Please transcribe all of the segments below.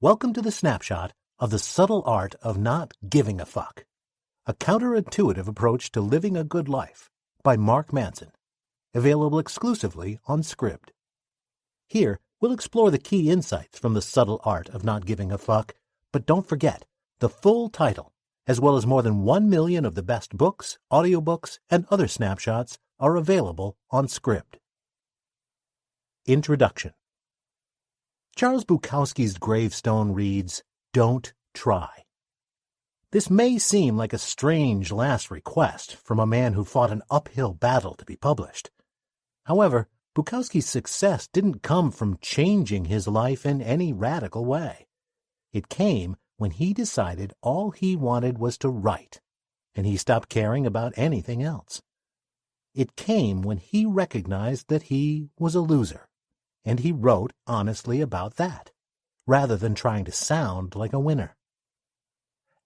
Welcome to the snapshot of the subtle art of not giving a fuck. A counterintuitive approach to living a good life by Mark Manson. Available exclusively on Scribd. Here, we'll explore the key insights from the subtle art of not giving a fuck, but don't forget, the full title, as well as more than 1 million of the best books, audiobooks, and other snapshots are available on Scribd. Introduction. Charles Bukowski's gravestone reads, "Don't try." This may seem like a strange last request from a man who fought an uphill battle to be published. However, Bukowski's success didn't come from changing his life in any radical way. It came when he decided all he wanted was to write, and he stopped caring about anything else. It came when he recognized that he was a loser, and he wrote honestly about that, rather than trying to sound like a winner.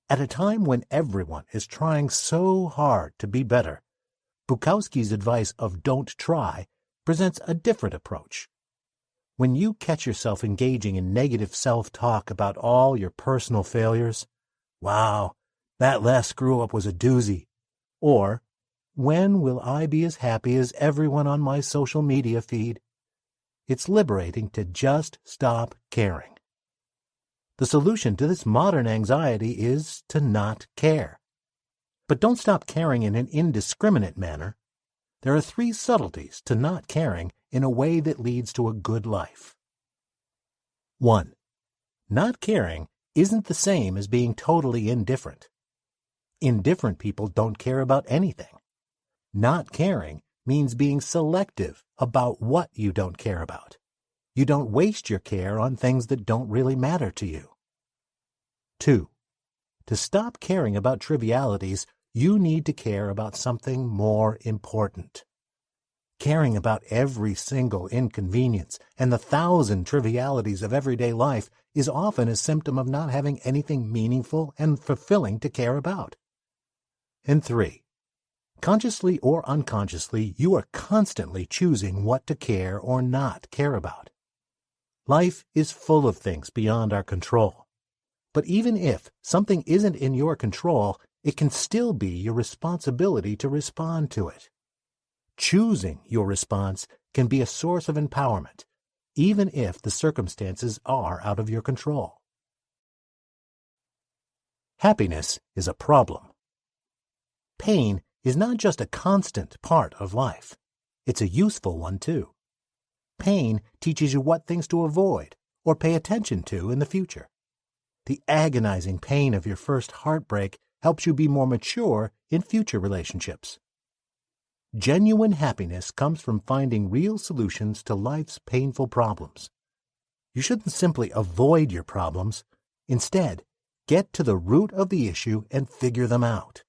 At a time when everyone is trying so hard to be better, Bukowski's advice of don't try presents a different approach. When you catch yourself engaging in negative self-talk about all your personal failures, "Wow, that last screw-up was a doozy," or "When will I be as happy as everyone on my social media feed?" It's liberating to just stop caring. The solution to this modern anxiety is to not care. But don't stop caring in an indiscriminate manner. There are 3 subtleties to not caring in a way that leads to a good life. 1. Not caring isn't the same as being totally indifferent. Indifferent people don't care about anything. Not caring means being selective about what you don't care about. You don't waste your care on things that don't really matter to you. 2. To stop caring about trivialities, you need to care about something more important. Caring about every single inconvenience and the 1,000 trivialities of everyday life is often a symptom of not having anything meaningful and fulfilling to care about. And 3. Consciously or unconsciously, you are constantly choosing what to care or not care about. Life is full of things beyond our control. But even if something isn't in your control, it can still be your responsibility to respond to it. Choosing your response can be a source of empowerment, even if the circumstances are out of your control. Happiness is a problem. Pain is not just a constant part of life. It's a useful one, too. Pain teaches you what things to avoid or pay attention to in the future. The agonizing pain of your first heartbreak helps you be more mature in future relationships. Genuine happiness comes from finding real solutions to life's painful problems. You shouldn't simply avoid your problems. Instead, get to the root of the issue and figure them out.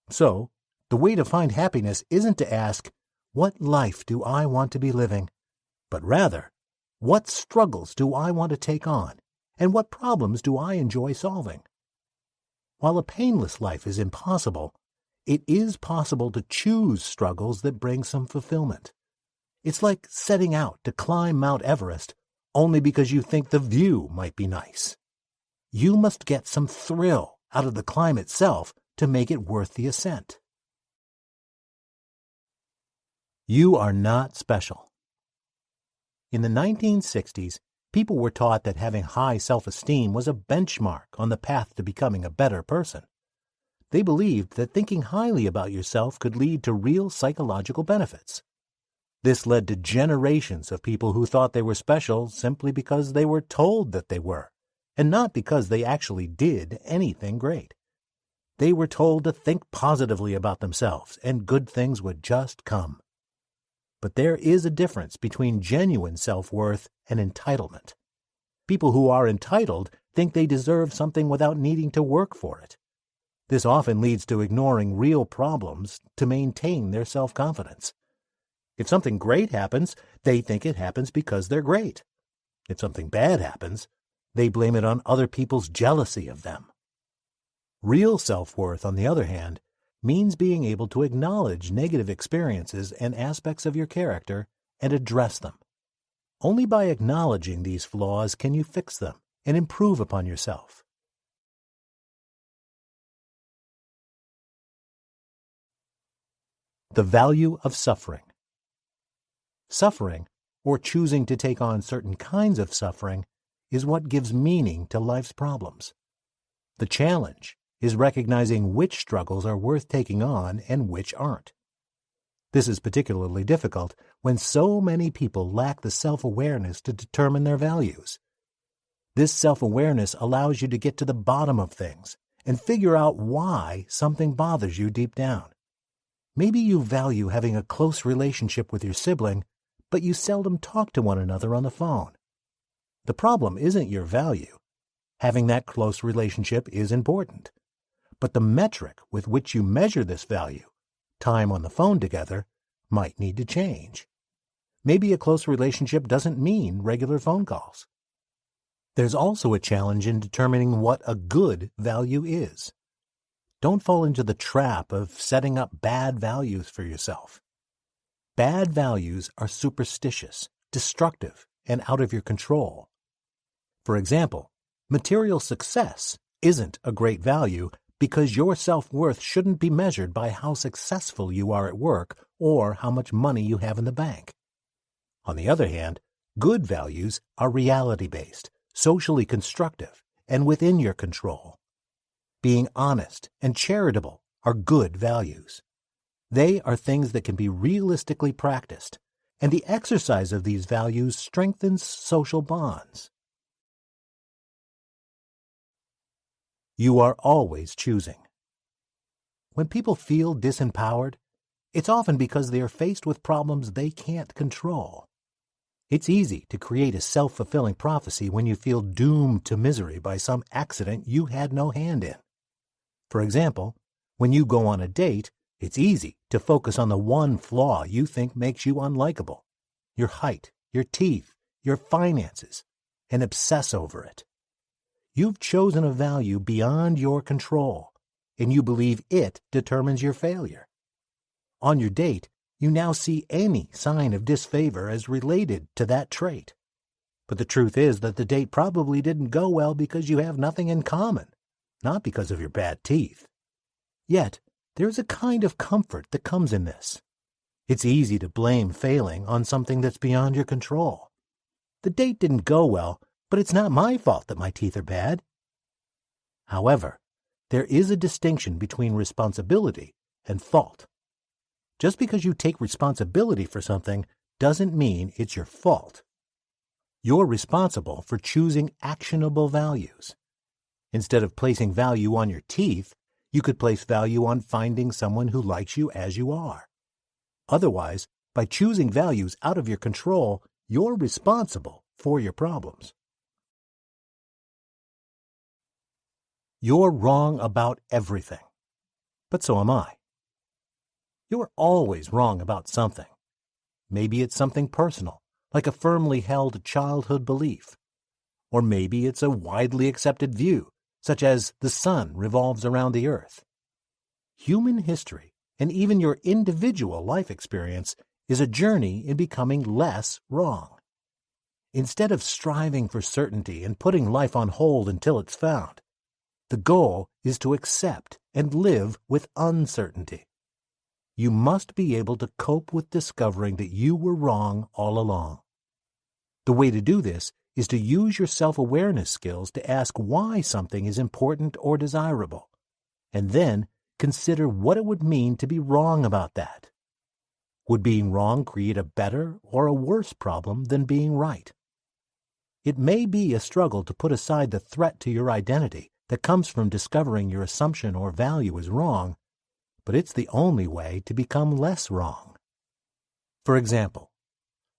So, the way to find happiness isn't to ask, "What life do I want to be living?" but rather, "What struggles do I want to take on, and what problems do I enjoy solving?" While a painless life is impossible, it is possible to choose struggles that bring some fulfillment. It's like setting out to climb Mount Everest only because you think the view might be nice. You must get some thrill out of the climb itself to make it worth the ascent. You are not special. In the 1960s, people were taught that having high self-esteem was a benchmark on the path to becoming a better person. They believed that thinking highly about yourself could lead to real psychological benefits. This led to generations of people who thought they were special simply because they were told that they were, and not because they actually did anything great. They were told to think positively about themselves, and good things would just come. But there is a difference between genuine self-worth and entitlement. People who are entitled think they deserve something without needing to work for it. This often leads to ignoring real problems to maintain their self-confidence. If something great happens, they think it happens because they're great. If something bad happens, they blame it on other people's jealousy of them. Real self-worth, on the other hand, means being able to acknowledge negative experiences and aspects of your character and address them. Only by acknowledging these flaws can you fix them and improve upon yourself. The value of suffering. Suffering, or choosing to take on certain kinds of suffering, is what gives meaning to life's problems. The challenge is recognizing which struggles are worth taking on and which aren't. This is particularly difficult when so many people lack the self-awareness to determine their values. This self-awareness allows you to get to the bottom of things and figure out why something bothers you deep down. Maybe you value having a close relationship with your sibling, but you seldom talk to one another on the phone. The problem isn't your value. Having that close relationship is important. But the metric with which you measure this value, time on the phone together, might need to change. Maybe a close relationship doesn't mean regular phone calls. There's also a challenge in determining what a good value is. Don't fall into the trap of setting up bad values for yourself. Bad values are superstitious, destructive, and out of your control. For example, material success isn't a great value because your self-worth shouldn't be measured by how successful you are at work or how much money you have in the bank. On the other hand, good values are reality-based, socially constructive, and within your control. Being honest and charitable are good values. They are things that can be realistically practiced, and the exercise of these values strengthens social bonds. You are always choosing. When people feel disempowered, it's often because they are faced with problems they can't control. It's easy to create a self-fulfilling prophecy when you feel doomed to misery by some accident you had no hand in. For example, when you go on a date, it's easy to focus on the one flaw you think makes you unlikable, your height, your teeth, your finances, and obsess over it. You've chosen a value beyond your control, and you believe it determines your failure. On your date, you now see any sign of disfavor as related to that trait. But the truth is that the date probably didn't go well because you have nothing in common, not because of your bad teeth. Yet, there's a kind of comfort that comes in this. It's easy to blame failing on something that's beyond your control. The date didn't go well, but it's not my fault that my teeth are bad. However, there is a distinction between responsibility and fault. Just because you take responsibility for something doesn't mean it's your fault. You're responsible for choosing actionable values. Instead of placing value on your teeth, you could place value on finding someone who likes you as you are. Otherwise, by choosing values out of your control, you're responsible for your problems. You're wrong about everything. But so am I. You're always wrong about something. Maybe it's something personal, like a firmly held childhood belief. Or maybe it's a widely accepted view, such as the sun revolves around the earth. Human history, and even your individual life experience, is a journey in becoming less wrong. Instead of striving for certainty and putting life on hold until it's found, the goal is to accept and live with uncertainty. You must be able to cope with discovering that you were wrong all along. The way to do this is to use your self-awareness skills to ask why something is important or desirable, and then consider what it would mean to be wrong about that. Would being wrong create a better or a worse problem than being right? It may be a struggle to put aside the threat to your identity that comes from discovering your assumption or value is wrong, but it's the only way to become less wrong. For example,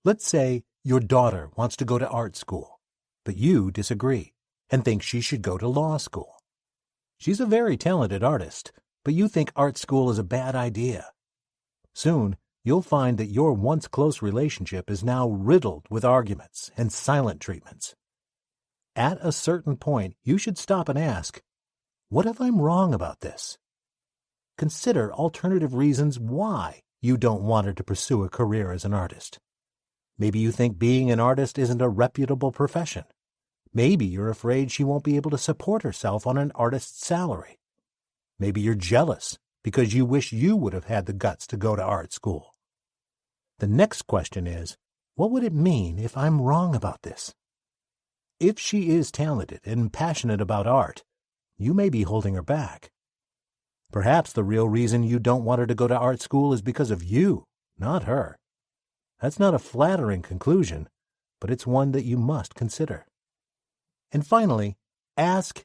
let's say your daughter wants to go to art school, but you disagree and think she should go to law school. She's a very talented artist, but you think art school is a bad idea. Soon, you'll find that your once close relationship is now riddled with arguments and silent treatments. At a certain point, you should stop and ask, what if I'm wrong about this? Consider alternative reasons why you don't want her to pursue a career as an artist. Maybe you think being an artist isn't a reputable profession. Maybe you're afraid she won't be able to support herself on an artist's salary. Maybe you're jealous because you wish you would have had the guts to go to art school. The next question is, what would it mean if I'm wrong about this? If she is talented and passionate about art, you may be holding her back. Perhaps the real reason you don't want her to go to art school is because of you, not her. That's not a flattering conclusion, but it's one that you must consider. And finally, ask,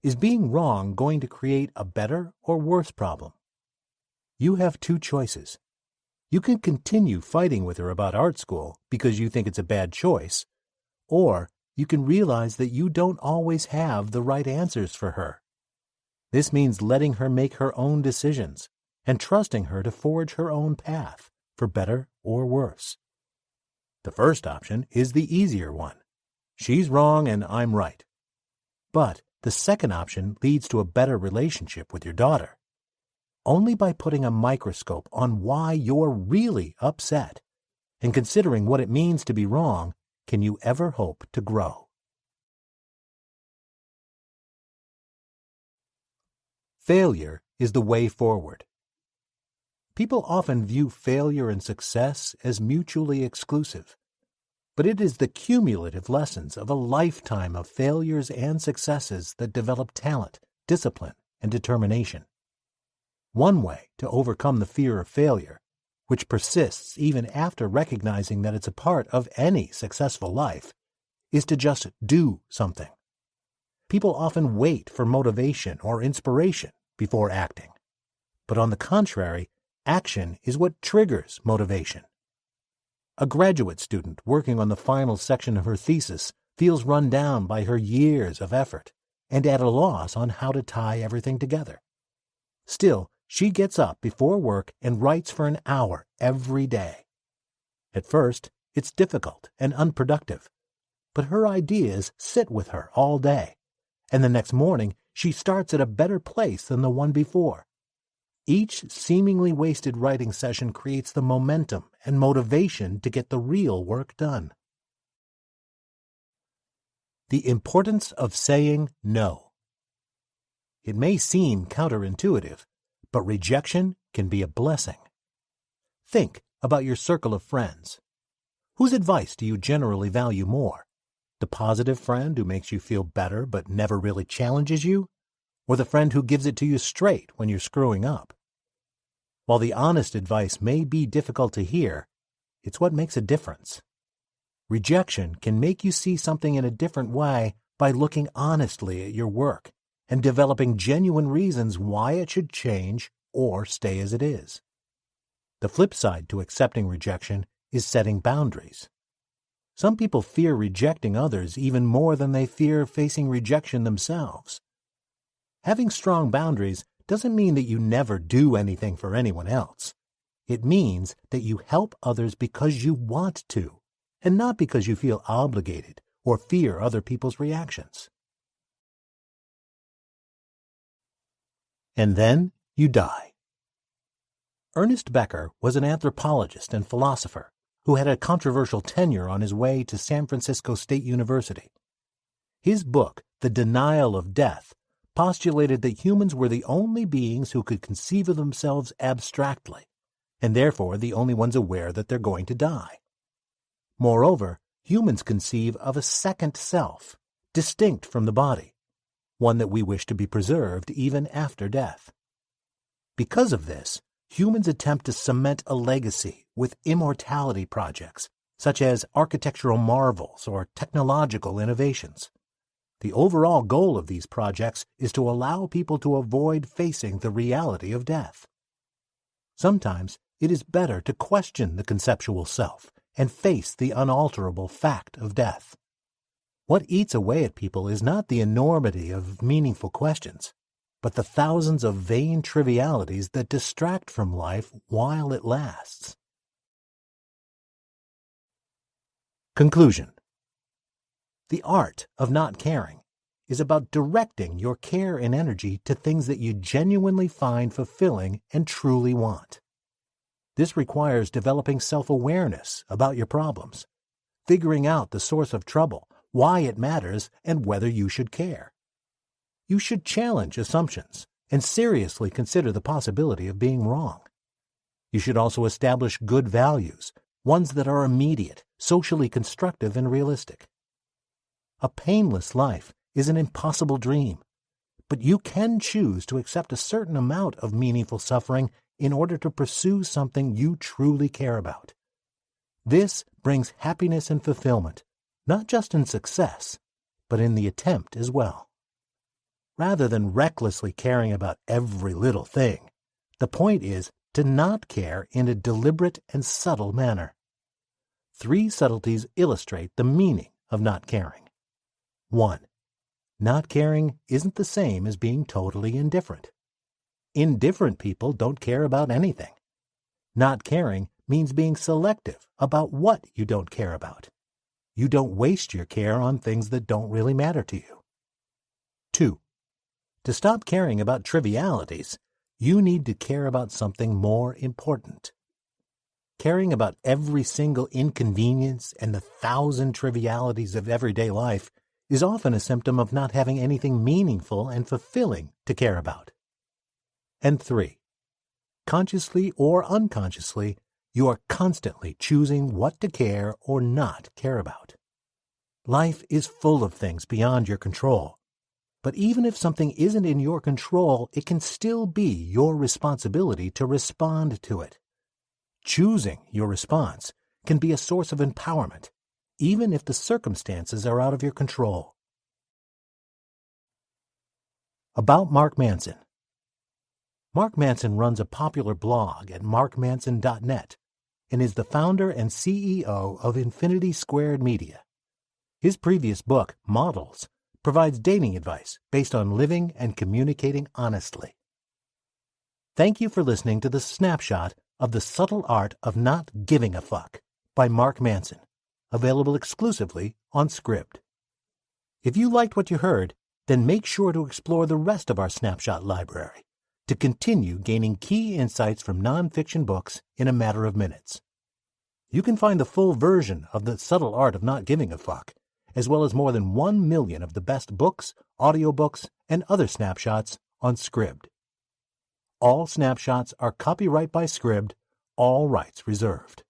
is being wrong going to create a better or worse problem? You have two choices. You can continue fighting with her about art school because you think it's a bad choice, or you can realize that you don't always have the right answers for her. This means letting her make her own decisions and trusting her to forge her own path, for better or worse. The first option is the easier one. She's wrong and I'm right. But the second option leads to a better relationship with your daughter. Only by putting a microscope on why you're really upset and considering what it means to be wrong can you ever hope to grow. Failure is the way forward. People often view failure and success as mutually exclusive, but it is the cumulative lessons of a lifetime of failures and successes that develop talent, discipline, and determination. One way to overcome the fear of failure, which persists even after recognizing that it's a part of any successful life, is to just do something. People often wait for motivation or inspiration before acting. But on the contrary, action is what triggers motivation. A graduate student working on the final section of her thesis feels run down by her years of effort and at a loss on how to tie everything together. Still, she gets up before work and writes for an hour every day. At first, it's difficult and unproductive, but her ideas sit with her all day, and the next morning she starts at a better place than the one before. Each seemingly wasted writing session creates the momentum and motivation to get the real work done. The importance of saying no. It may seem counterintuitive, but rejection can be a blessing. Think about your circle of friends. Whose advice do you generally value more? The positive friend who makes you feel better but never really challenges you? Or the friend who gives it to you straight when you're screwing up? While the honest advice may be difficult to hear, it's what makes a difference. Rejection can make you see something in a different way by looking honestly at your work and developing genuine reasons why it should change or stay as it is. The flip side to accepting rejection is setting boundaries. Some people fear rejecting others even more than they fear facing rejection themselves. Having strong boundaries doesn't mean that you never do anything for anyone else. It means that you help others because you want to, and not because you feel obligated or fear other people's reactions. And then you die. Ernest Becker was an anthropologist and philosopher who had a controversial tenure on his way to San Francisco State University. His book, The Denial of Death, postulated that humans were the only beings who could conceive of themselves abstractly, and therefore the only ones aware that they're going to die. Moreover, humans conceive of a second self, distinct from the body, one that we wish to be preserved even after death. Because of this, humans attempt to cement a legacy with immortality projects, such as architectural marvels or technological innovations. The overall goal of these projects is to allow people to avoid facing the reality of death. Sometimes it is better to question the conceptual self and face the unalterable fact of death. What eats away at people is not the enormity of meaningful questions, but the thousands of vain trivialities that distract from life while it lasts. Conclusion. The art of not caring is about directing your care and energy to things that you genuinely find fulfilling and truly want. This requires developing self-awareness about your problems, figuring out the source of trouble why it matters, and whether you should care. You should challenge assumptions and seriously consider the possibility of being wrong. You should also establish good values, ones that are immediate, socially constructive, and realistic. A painless life is an impossible dream, but you can choose to accept a certain amount of meaningful suffering in order to pursue something you truly care about. This brings happiness and fulfillment, not just in success, but in the attempt as well. Rather than recklessly caring about every little thing, the point is to not care in a deliberate and subtle manner. 3 subtleties illustrate the meaning of not caring. 1. Not caring isn't the same as being totally indifferent. Indifferent people don't care about anything. Not caring means being selective about what you don't care about. You don't waste your care on things that don't really matter to you. 2. To stop caring about trivialities, you need to care about something more important. Caring about every single inconvenience and the 1,000 trivialities of everyday life is often a symptom of not having anything meaningful and fulfilling to care about. And 3. Consciously or unconsciously, you are constantly choosing what to care or not care about. Life is full of things beyond your control. But even if something isn't in your control, it can still be your responsibility to respond to it. Choosing your response can be a source of empowerment, even if the circumstances are out of your control. About Mark Manson. Mark Manson runs a popular blog at markmanson.net and is the founder and CEO of Infinity Squared Media. His previous book, Models, provides dating advice based on living and communicating honestly. Thank you for listening to the snapshot of The Subtle Art of Not Giving a Fuck by Mark Manson, available exclusively on Scribd. If you liked what you heard, then make sure to explore the rest of our snapshot library to continue gaining key insights from nonfiction books in a matter of minutes. You can find the full version of The Subtle Art of Not Giving a Fuck, as well as more than 1 million of the best books, audiobooks, and other snapshots on Scribd. All snapshots are copyright by Scribd, all rights reserved.